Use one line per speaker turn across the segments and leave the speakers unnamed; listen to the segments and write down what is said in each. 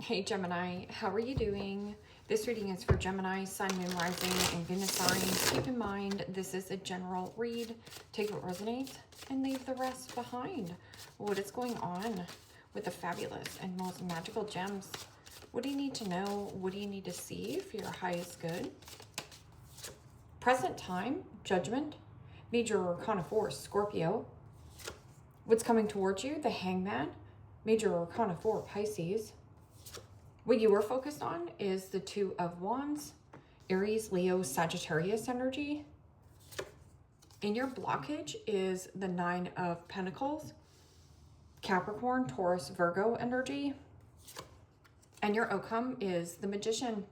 Hey Gemini, how are you doing? This reading is for Gemini, Sun, Moon, Rising, and Venus signs. Keep in mind, this is a general read. Take what resonates and leave the rest behind. What is going on with the fabulous and most magical gems? What do you need to know? What do you need to see for your highest good? Present time, Judgment, Major Arcana 4, Scorpio. What's coming towards you? The Hangman, Major Arcana 4, Pisces. What you are focused on is the Two of Wands, Aries, Leo, Sagittarius energy. And your blockage is the Nine of Pentacles, Capricorn, Taurus, Virgo energy. And your outcome is the Magician,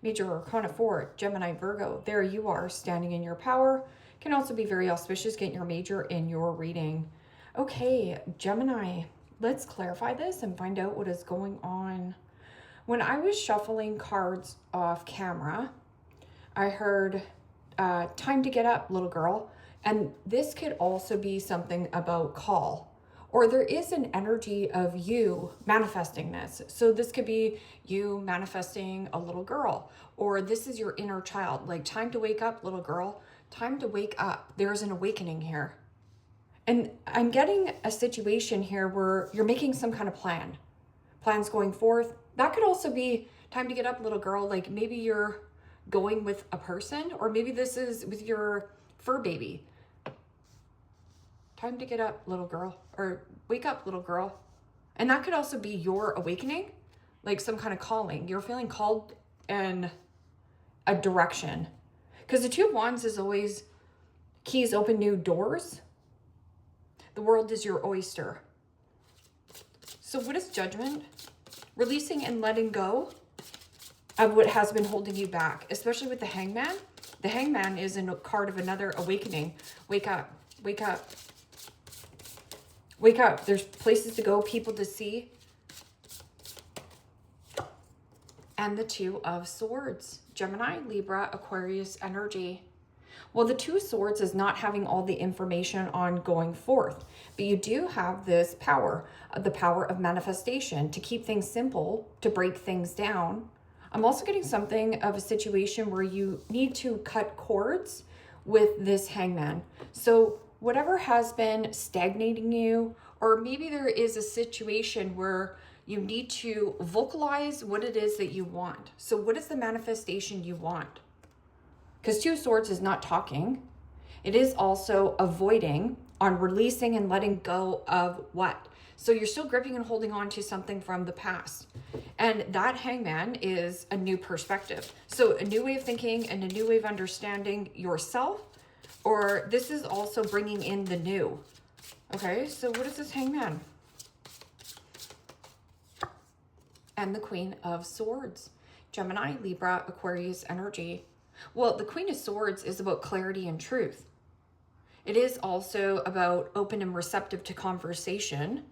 Major Arcana 4, Gemini, Virgo. There you are, standing in your power. Can also be very auspicious, getting your major in your reading. Okay, Gemini, let's clarify this and find out what is going on. When I was shuffling cards off camera, I heard, time to get up, little girl. And this could also be something about call. Or there is an energy of you manifesting this. So this could be you manifesting a little girl. Or this is your inner child. Like, time to wake up, little girl. Time to wake up. There's an awakening here. And I'm getting a situation here where you're making some kind of plan. Plans going forth. That could also be time to get up, little girl. Like, maybe you're going with a person, or maybe this is with your fur baby. Time to get up, little girl, or wake up, little girl. And that could also be your awakening, like some kind of calling. You're feeling called in a direction. Because the Two of Wands is always keys open new doors. The world is your oyster. So what is Judgment? Releasing and letting go of what has been holding you back, especially with the Hangman. The Hangman is a card of another awakening. Wake up, wake up, wake up. There's places to go, people to see. And the Two of Swords, Gemini, Libra, Aquarius energy. Well, the Two of Swords is not having all the information on going forth, but you do have this power, the power of manifestation, to keep things simple, to break things down. I'm also getting something of a situation where you need to cut cords with this Hangman. So whatever has been stagnating you, or maybe there is a situation where you need to vocalize what it is that you want. So what is the manifestation you want? Because Two of Swords is not talking. It is also avoiding, on releasing and letting go of what? So you're still gripping and holding on to something from the past. And that Hangman is a new perspective. So a new way of thinking and a new way of understanding yourself. Or this is also bringing in the new. Okay, so what is this Hangman? And the Queen of Swords. Gemini, Libra, Aquarius energy. Well, the Queen of Swords is about clarity and truth. It is also about open and receptive to conversation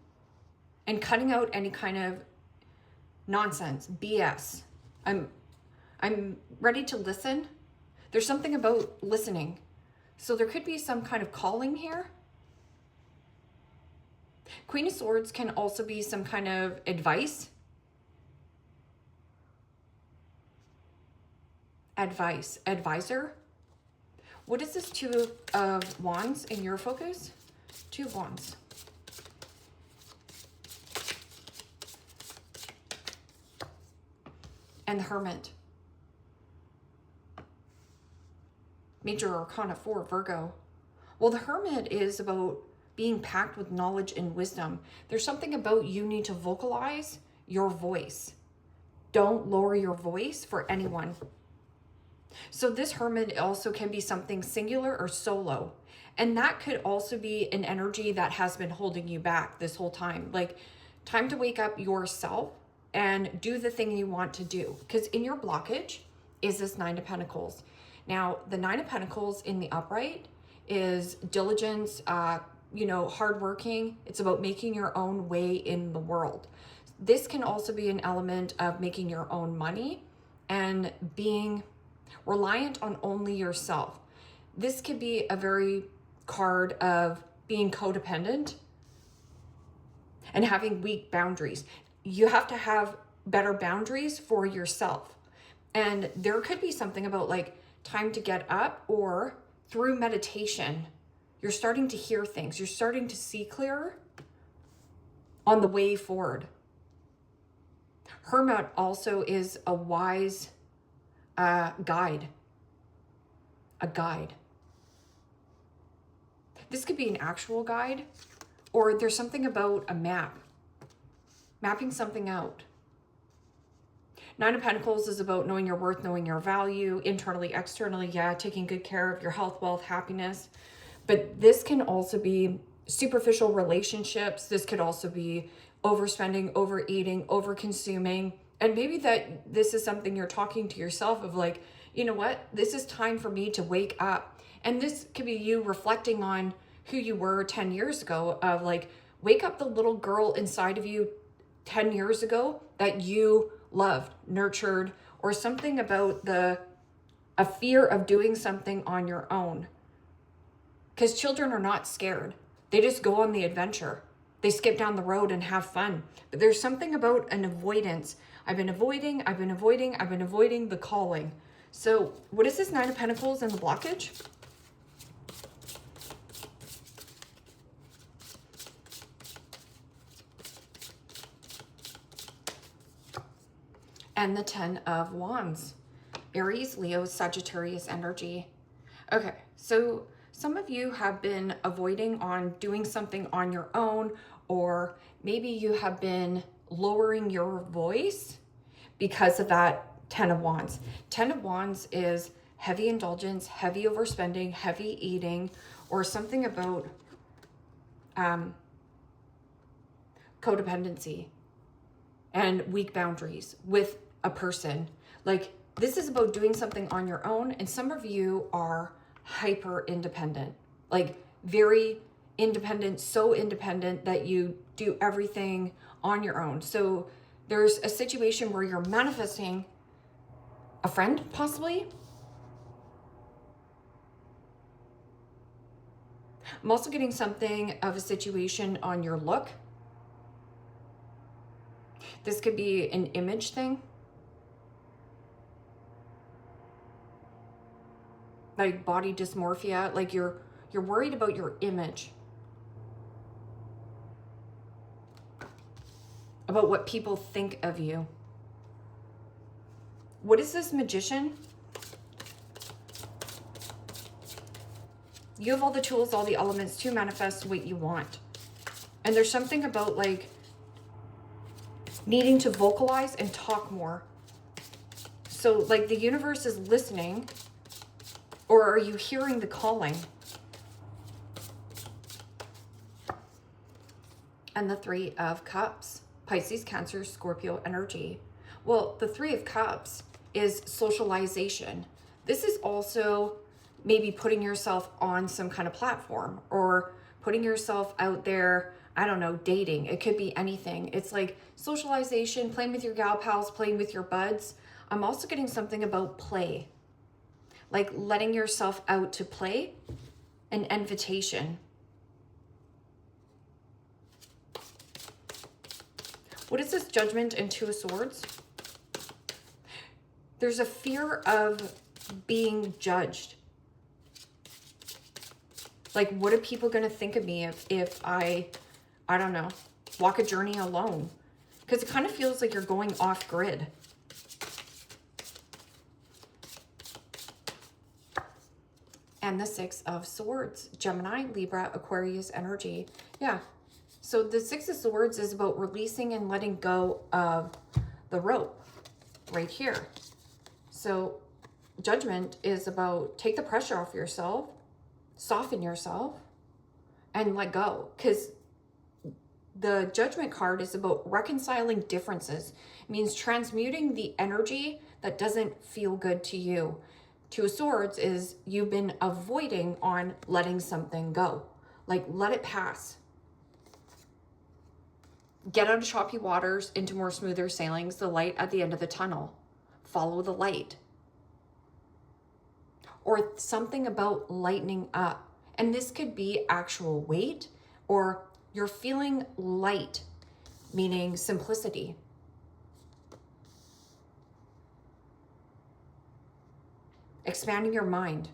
and cutting out any kind of nonsense, BS. I'm ready to listen. There's something about listening. So there could be some kind of calling here. Queen of Swords can also be some kind of advice. Advisor. What is this Two of Wands in your focus? Two of Wands. And the Hermit. Major Arcana 4, Virgo. Well, the Hermit is about being packed with knowledge and wisdom. There's something about you need to vocalize your voice. Don't lower your voice for anyone. So this Hermit also can be something singular or solo. And that could also be an energy that has been holding you back this whole time. Like, time to wake up yourself and do the thing you want to do. Because in your blockage is this Nine of Pentacles. Now, the Nine of Pentacles in the upright is diligence, hardworking. It's about making your own way in the world. This can also be an element of making your own money and being reliant on only yourself. This could be a very card of being codependent and having weak boundaries. You have to have better boundaries for yourself. And there could be something about like time to get up, or through meditation, you're starting to hear things. You're starting to see clearer on the way forward. Hermit also is a wise guide. A guide. This could be an actual guide, or there's something about a map. Mapping something out. Nine of Pentacles is about knowing your worth, knowing your value, internally, externally, yeah, taking good care of your health, wealth, happiness. But this can also be superficial relationships. This could also be overspending, overeating, overconsuming. And maybe that this is something you're talking to yourself of like, you know what, this is time for me to wake up. And this could be you reflecting on who you were 10 years ago, of like, wake up the little girl inside of you 10 years ago that you loved, nurtured, or something about a fear of doing something on your own. Because children are not scared. They just go on the adventure. They skip down the road and have fun. But there's something about an avoidance. I've been avoiding the calling. So what is this Nine of Pentacles and the blockage? And the Ten of Wands. Aries, Leo, Sagittarius energy. Okay, so some of you have been avoiding on doing something on your own, or maybe you have been lowering your voice because of that Ten of Wands. Ten of Wands is heavy indulgence, heavy overspending, heavy eating, or something about codependency and weak boundaries with a person. Like, this is about doing something on your own, and some of you are hyper independent, like very independent, so independent that you do everything on your own. So there's a situation where you're manifesting a friend, possibly. I'm also getting something of a situation on your look. This could be an image thing. Like body dysmorphia, like you're worried about your image. About what people think of you. What is this Magician? You have all the tools, all the elements to manifest what you want. And there's something about like needing to vocalize and talk more. So like the universe is listening, or are you hearing the calling? And the Three of Cups, Pisces, Cancer, Scorpio energy. Well, the Three of Cups is socialization. This is also maybe putting yourself on some kind of platform, or putting yourself out there, I don't know, dating. It could be anything. It's like socialization, playing with your gal pals, playing with your buds. I'm also getting something about play, like letting yourself out to play, an invitation. What is this Judgment and Two of Swords? There's a fear of being judged. Like, what are people going to think of me if I don't know, walk a journey alone? Because it kind of feels like you're going off grid. And the Six of Swords, Gemini, Libra, Aquarius energy. Yeah. So the Six of Swords is about releasing and letting go of the rope right here. So Judgment is about take the pressure off yourself, soften yourself, and let go. Because the Judgment card is about reconciling differences. It means transmuting the energy that doesn't feel good to you. Two of Swords is you've been avoiding on letting something go. Like, let it pass. Get out of choppy waters into more smoother sailings, the light at the end of the tunnel. Follow the light. Or something about lightening up. And this could be actual weight, or you're feeling light, meaning simplicity. expanding your mind,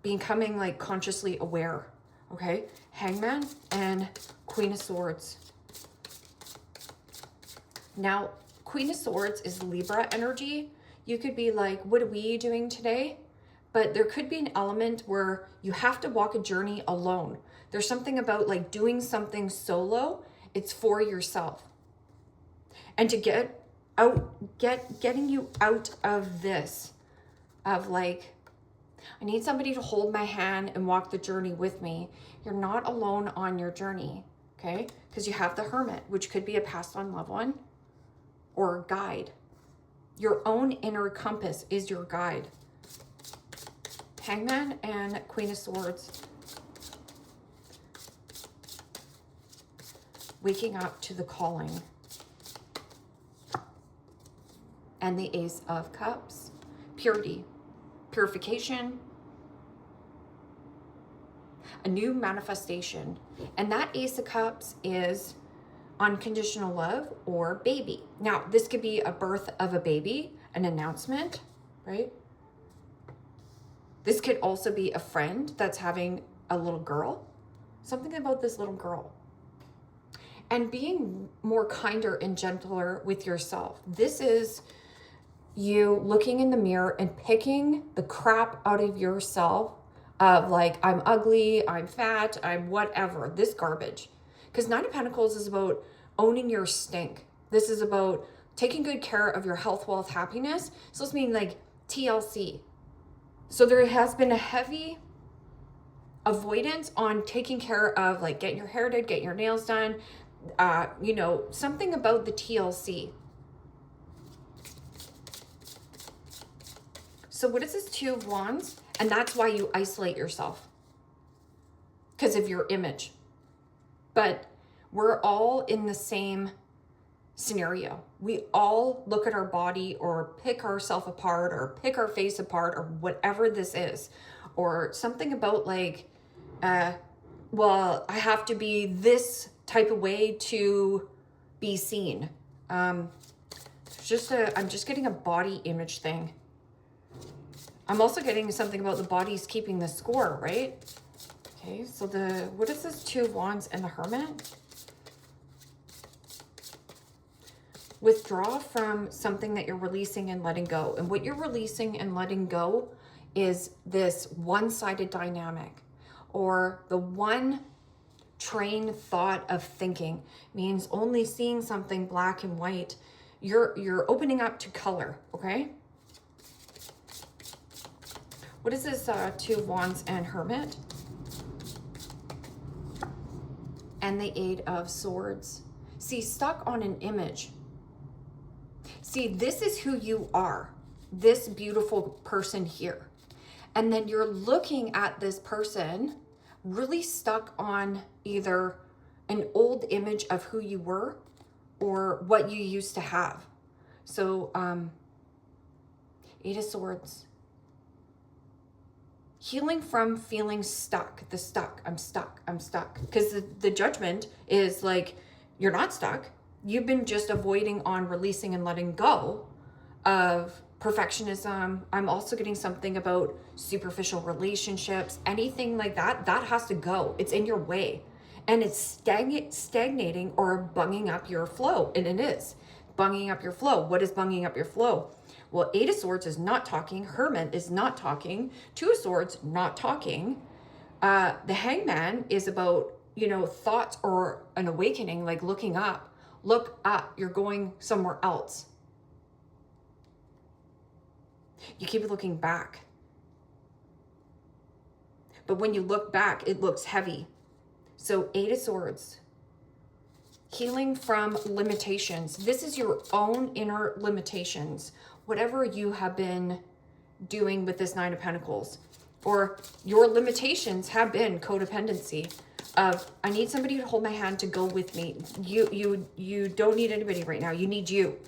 becoming like consciously aware. Okay, Hangman and Queen of Swords. Now, Queen of Swords is Libra energy. You could be like, what are we doing today? But there could be an element where you have to walk a journey alone. There's something about like doing something solo. It's for yourself. And to getting you out of this, of like, I need somebody to hold my hand and walk the journey with me. You're not alone on your journey, okay? Because you have the Hermit, which could be a passed on loved one or a guide. Your own inner compass is your guide. Hangman and Queen of Swords. Waking up to the calling. And the Ace of Cups. Purity. Purification. A new manifestation. And that Ace of Cups is unconditional love or baby. Now, this could be a birth of a baby, an announcement, right? This could also be a friend that's having a little girl. Something about this little girl. And being more kinder and gentler with yourself. This is you looking in the mirror and picking the crap out of yourself of like, I'm ugly, I'm fat, I'm whatever, this garbage. Because Nine of Pentacles is about owning your stink. This is about taking good care of your health, wealth, happiness. So this means like TLC. So there has been a heavy avoidance on taking care of like getting your hair done, getting your nails done, you know, something about the TLC. So what is this Two of Wands? And that's why you isolate yourself. Because of your image. But we're all in the same scenario. We all look at our body or pick ourselves apart or pick our face apart or whatever this is. Or something about like, well, I have to be this type of way to be seen. I'm just getting a body image thing. I'm also getting something about the body's keeping the score, right? Okay, so what is this Two of Wands and the Hermit? Withdraw from something that you're releasing and letting go. And what you're releasing and letting go is this one-sided dynamic, or the one train thought of thinking means only seeing something black and white. You're opening up to color, okay? What is this Two of Wands and Hermit? And the Eight of Swords. See, stuck on an image. See, this is who you are. This beautiful person here. And then you're looking at this person really stuck on either an old image of who you were or what you used to have. So, Eight of Swords. Healing from feeling stuck, I'm stuck. Because the Judgment is like, you're not stuck. You've been just avoiding on releasing and letting go of perfectionism. I'm also getting something about superficial relationships, anything like that, that has to go. It's in your way. And it's stagnating or bunging up your flow. And it is bunging up your flow. What is bunging up your flow? Well, Eight of Swords is not talking. Hermit is not talking. Two of Swords, not talking. The Hangman is about, you know, thoughts or an awakening, like looking up. Look up. You're going somewhere else. You keep looking back. But when you look back, it looks heavy. So Eight of Swords. Healing from limitations. This is your own inner limitations. Whatever you have been doing with this Nine of Pentacles. Or your limitations have been codependency. Of, I need somebody to hold my hand to go with me. You don't need anybody right now. You need you.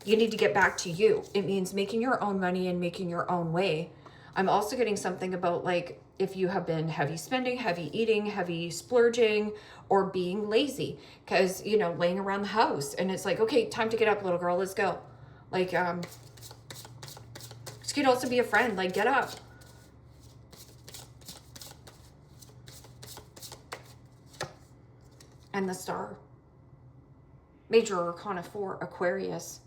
You need to get back to you. It means making your own money and making your own way. I'm also getting something about like if you have been heavy spending, heavy eating, heavy splurging, or being lazy. Because, you know, laying around the house. And it's like, okay, time to get up, little girl. Let's go. Like, This could also be a friend, like get up. And the Star. Major Arcana 4, Aquarius.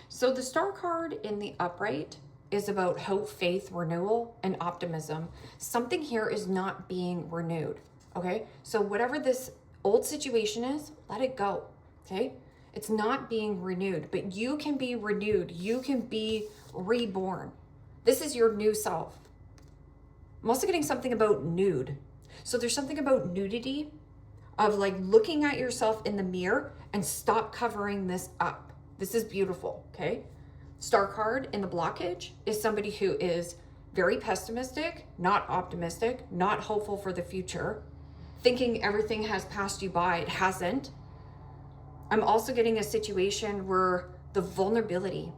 So the Star card in the upright is about hope, faith, renewal, and optimism. Something here is not being renewed, okay? So whatever this old situation is, let it go, okay? It's not being renewed, but you can be renewed. You can be reborn. This is your new self. I'm also getting something about nude. So there's something about nudity, of like looking at yourself in the mirror and stop covering this up. This is beautiful, okay? Star card in the blockage is somebody who is very pessimistic, not optimistic, not hopeful for the future, thinking everything has passed you by. It hasn't. I'm also getting a situation where the vulnerability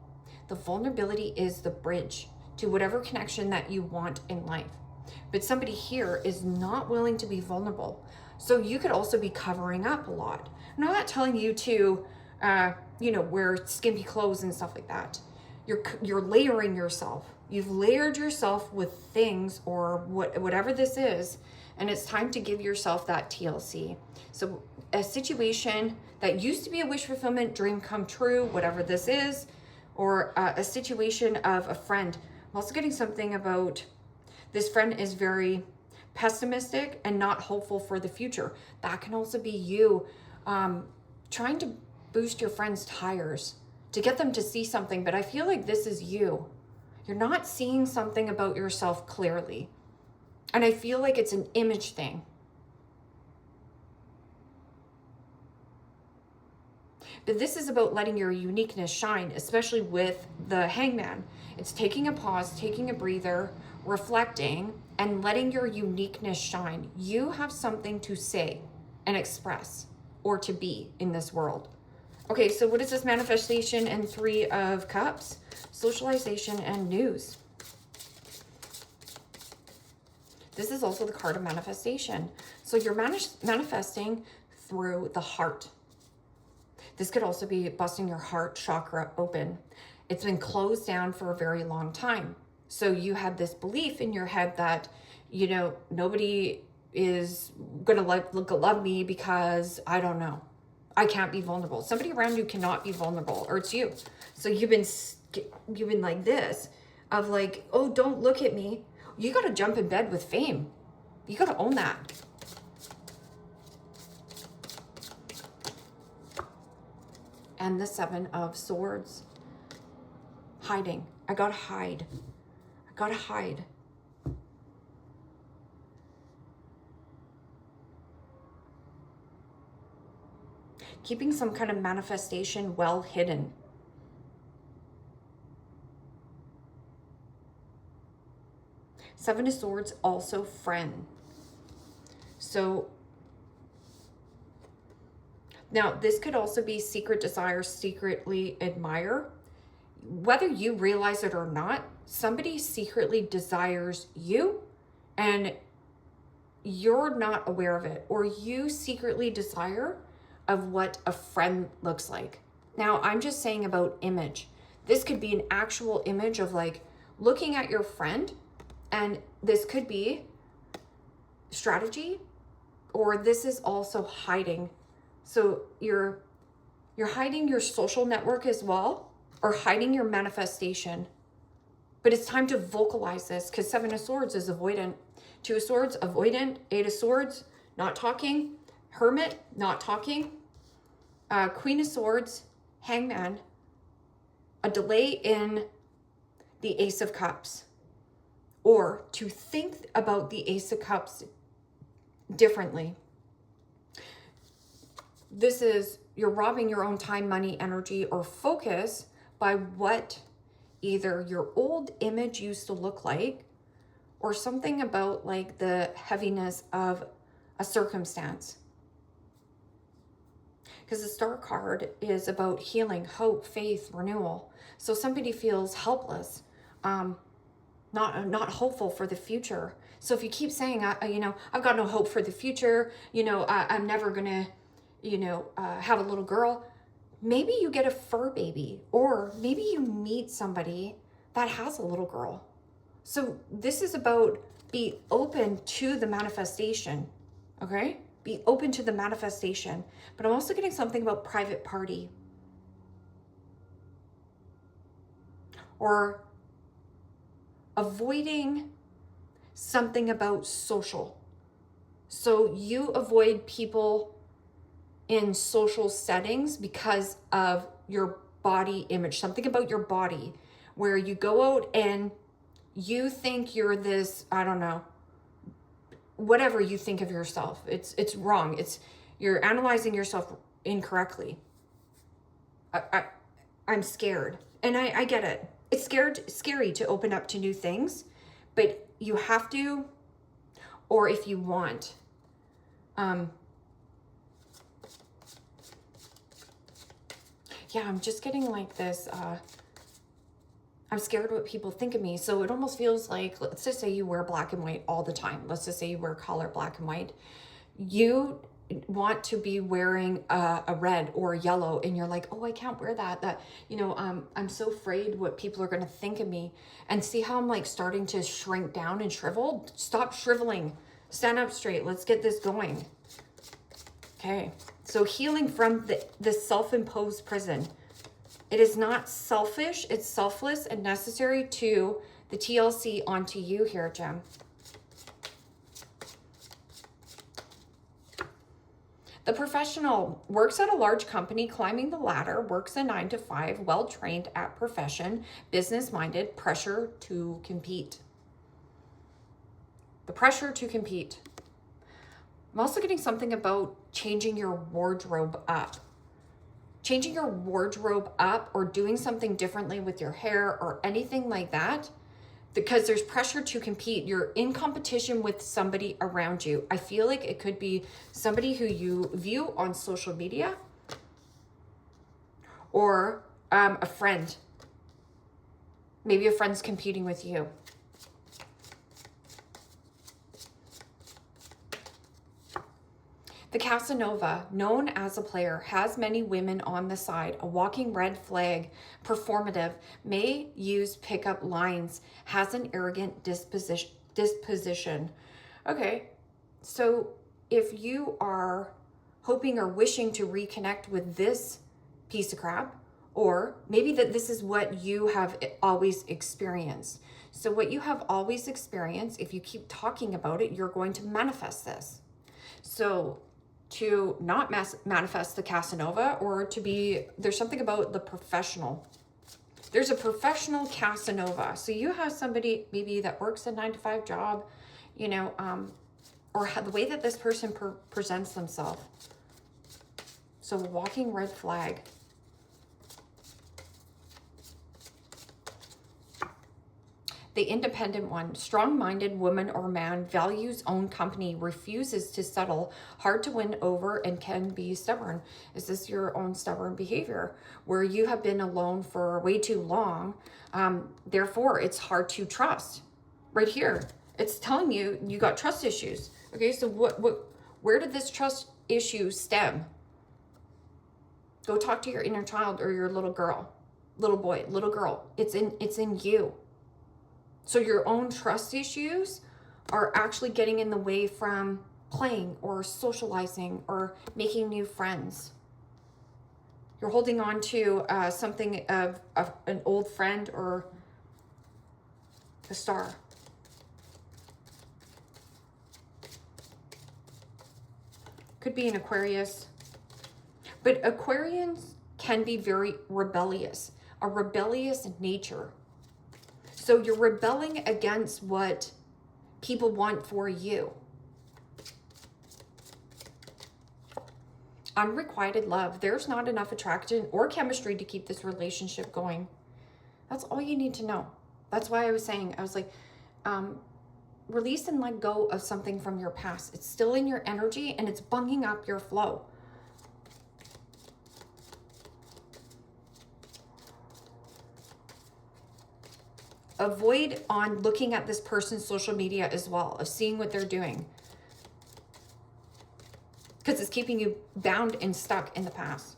is the bridge to whatever connection that you want in life. But somebody here is not willing to be vulnerable. So you could also be covering up a lot. I'm not telling you to, wear skimpy clothes and stuff like that. You're layering yourself. You've layered yourself with things or whatever this is, and it's time to give yourself that TLC. So a situation that used to be a wish fulfillment, dream come true, whatever this is, or a situation of a friend. I'm also getting something about this friend is very pessimistic and not hopeful for the future. That can also be you trying to boost your friend's tires to get them to see something, but I feel like this is you. You're not seeing something about yourself clearly. And I feel like it's an image thing. But this is about letting your uniqueness shine, especially with the Hangman. It's taking a pause, taking a breather, reflecting, and letting your uniqueness shine. You have something to say and express or to be in this world. Okay, so what is this manifestation and 3 of Cups? Socialization and news. This is also the card of manifestation. So you're manifesting through the heart. This could also be busting your heart chakra open. It's been closed down for a very long time. So you had this belief in your head that, nobody is going to love me because, I don't know, I can't be vulnerable. Somebody around you cannot be vulnerable, or it's you. So you've been like this of like, oh, don't look at me. You got to jump in bed with fame. You got to own that. And the 7 of Swords. Hiding. I got to hide. I got to hide. Keeping some kind of manifestation well hidden. Seven of Swords, also friend. So now this could also be secret desire, secretly admire. Whether you realize it or not, somebody secretly desires you and you're not aware of it, or you secretly desire of what a friend looks like. Now, I'm just saying about image. This could be an actual image of like looking at your friend, and this could be strategy, or this is also hiding. So you're hiding your social network as well, or hiding your manifestation. But it's time to vocalize this, because 7 of Swords is avoidant. 2 of Swords, avoidant. 8 of Swords, not talking. Hermit, not talking. Queen of Swords, Hangman. A delay in the Ace of Cups. Or to think about the Ace of Cups differently. This is, you're robbing your own time, money, energy, or focus by what either your old image used to look like, or something about like the heaviness of a circumstance. Because the Star card is about healing, hope, faith, renewal. So somebody feels helpless, not hopeful for the future. So if you keep saying, I've got no hope for the future, I'm never gonna, have a little girl. maybe you get a fur baby, or maybe you meet somebody that has a little girl. So this is about be open to the manifestation, okay? Be open to the manifestation. But I'm also getting something about private party. Or avoiding something about social. So you avoid people in social settings because of your body image, something about your body, where you go out and you think you're this, I don't know, whatever you think of yourself. It's wrong. You're analyzing yourself incorrectly. I'm scared. And I get it. It's scary to open up to new things, but you have to, or if you want. Yeah, I'm just getting like this, I'm scared what people think of me. So it almost feels like, let's just say you wear black and white all the time. Let's just say you wear color black and white. You want to be wearing a red or yellow, and you're like, oh, I can't wear that, I'm so afraid what people are going to think of me. And see how I'm like starting to shrink down and shrivel? Stop shriveling. Stand up straight. Let's get this going. Okay. So healing from the self-imposed prison. It is not selfish. It's selfless and necessary to the TLC onto you here, Gem. The professional works at a large company, climbing the ladder, works a 9 to 5, well-trained at profession, business-minded, pressure to compete. The pressure to compete. I'm also getting something about changing your wardrobe up. Changing your wardrobe up or doing something differently with your hair or anything like that, because there's pressure to compete. You're in competition with somebody around you. I feel like it could be somebody who you view on social media, or a friend. Maybe a friend's competing with you. The Casanova, known as a player, has many women on the side, a walking red flag, performative, may use pickup lines, has an arrogant disposition. Okay, so if you are hoping or wishing to reconnect with this piece of crap, or maybe that this is what you have always experienced. So what you have always experienced, if you keep talking about it, you're going to manifest this. So to not manifest the Casanova, or to be, there's something about the professional. There's a professional Casanova. So you have somebody maybe that works a 9 to 5 job, or the way that this person presents themselves. So walking red flag. The independent one, strong-minded woman or man, values own company, refuses to settle, hard to win over, and can be stubborn. Is this your own stubborn behavior where you have been alone for way too long? Therefore, it's hard to trust. Right here, it's telling you you got trust issues. Okay, so where did this trust issue stem? Go talk to your inner child or your little girl, little boy, little girl. It's in you. So your own trust issues are actually getting in the way from playing or socializing or making new friends. You're holding on to something of an old friend or a star. Could be an Aquarius. But Aquarians can be very rebellious, a rebellious nature. So you're rebelling against what people want for you. Unrequited love. There's not enough attraction or chemistry to keep this relationship going. That's all you need to know. That's why I was saying, release and let go of something from your past. It's still in your energy and it's bunging up your flow. Avoid on looking at this person's social media as well, of seeing what they're doing, because it's keeping you bound and stuck in the past.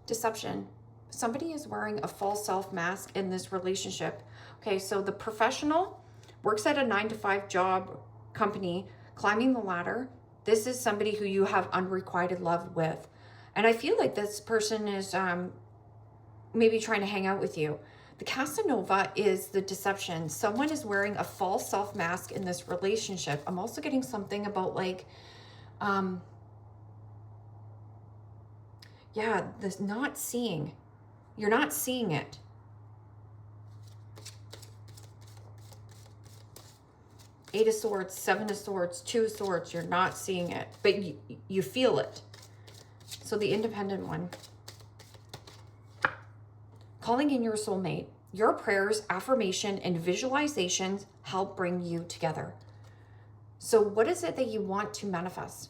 Deception. Somebody is wearing a false self mask in this relationship. Okay, so the professional works at a 9-to-5 job company, climbing the ladder. This is somebody who you have unrequited love with. And I feel like this person is maybe trying to hang out with you. The Casanova is the deception. Someone is wearing a false self mask in this relationship. I'm also getting something about like, yeah, this not seeing. You're not seeing it. Eight of Swords, Seven of Swords, Two of Swords. You're not seeing it, but you feel it. So the independent one. Calling in your soulmate. Your prayers, affirmation, and visualizations help bring you together. So what is it that you want to manifest?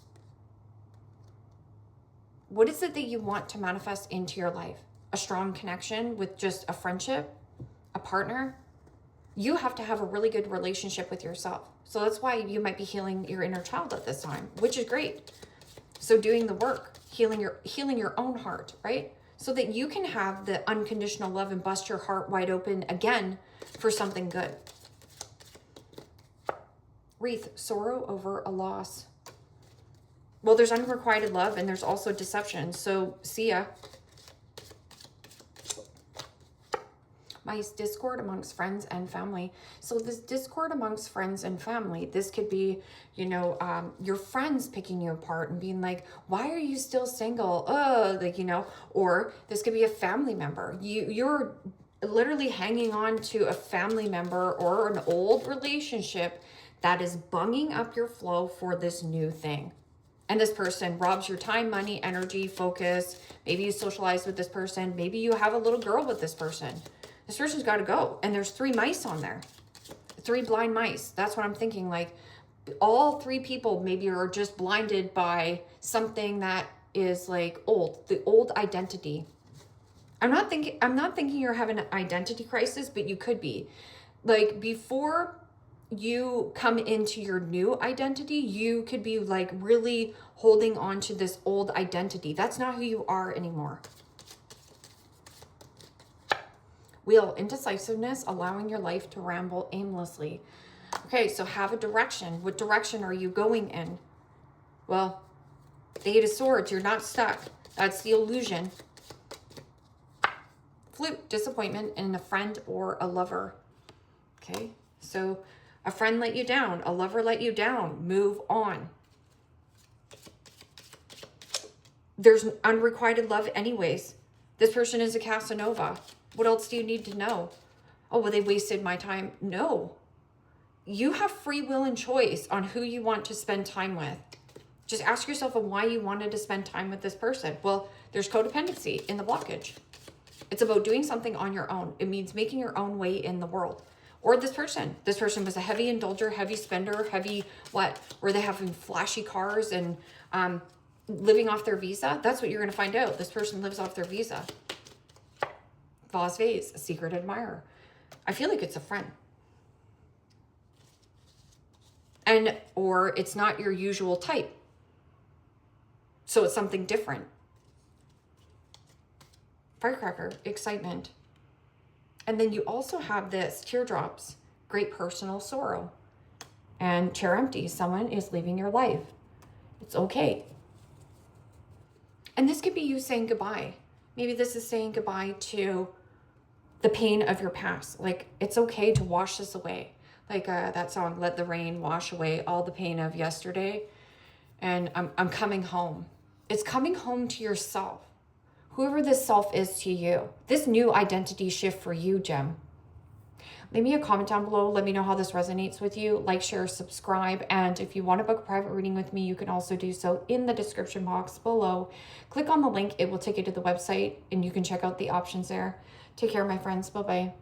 What is it that you want to manifest into your life? A strong connection with just a friendship, a partner? You have to have a really good relationship with yourself. So that's why you might be healing your inner child at this time, which is great. So doing the work, healing your own heart, right? So that you can have the unconditional love and bust your heart wide open again for something good. Wreath, sorrow over a loss. Well, there's unrequited love and there's also deception. So see ya. My discord amongst friends and family. So this discord amongst friends and family, this could be, you know, your friends picking you apart and being like, why are you still single? Like, you know, or this could be a family member. You're literally hanging on to a family member or an old relationship that is bunging up your flow for this new thing. And this person robs your time, money, energy, focus. Maybe you socialize with this person. Maybe you have a little girl with this person. This person's got to go. And there's 3 mice on there. 3 blind mice. That's what I'm thinking. Like all 3 people maybe are just blinded by something that is like old, the old identity. I'm not thinking you're having an identity crisis, but you could be. Like before you come into your new identity, you could be like really holding on to this old identity. That's not who you are anymore. Wheel, indecisiveness, allowing your life to ramble aimlessly. Okay, so have a direction. What direction are you going in? Well, the 8 of Swords, you're not stuck. That's the illusion. Flute, disappointment in a friend or a lover. Okay, so a friend let you down, a lover let you down, move on. There's unrequited love anyways. This person is a Casanova. What else do you need to know? Oh, well, they wasted my time. No. You have free will and choice on who you want to spend time with. Just ask yourself why you wanted to spend time with this person. Well, there's codependency in the blockage. It's about doing something on your own. It means making your own way in the world. Or this person. This person was a heavy indulger, heavy spender, heavy what? Were they having flashy cars and living off their visa? That's what you're going to find out. This person lives off their visa. Vase vase, a secret admirer. I feel like it's a friend. Or it's not your usual type. So it's something different. Firecracker, excitement. And then you also have this, teardrops, great personal sorrow. And chair empty, someone is leaving your life. It's okay. And this could be you saying goodbye. Maybe this is saying goodbye to the pain of your past. Like, it's okay to wash this away. Like that song, Let the Rain Wash Away All the Pain of Yesterday. And I'm coming home. It's coming home to yourself. Whoever this self is to you. This new identity shift for you, Gem. Leave me a comment down below. Let me know how this resonates with you. Like, share, subscribe. And if you want to book a private reading with me, you can also do so in the description box below. Click on the link. It will take you to the website and you can check out the options there. Take care, my friends. Bye-bye.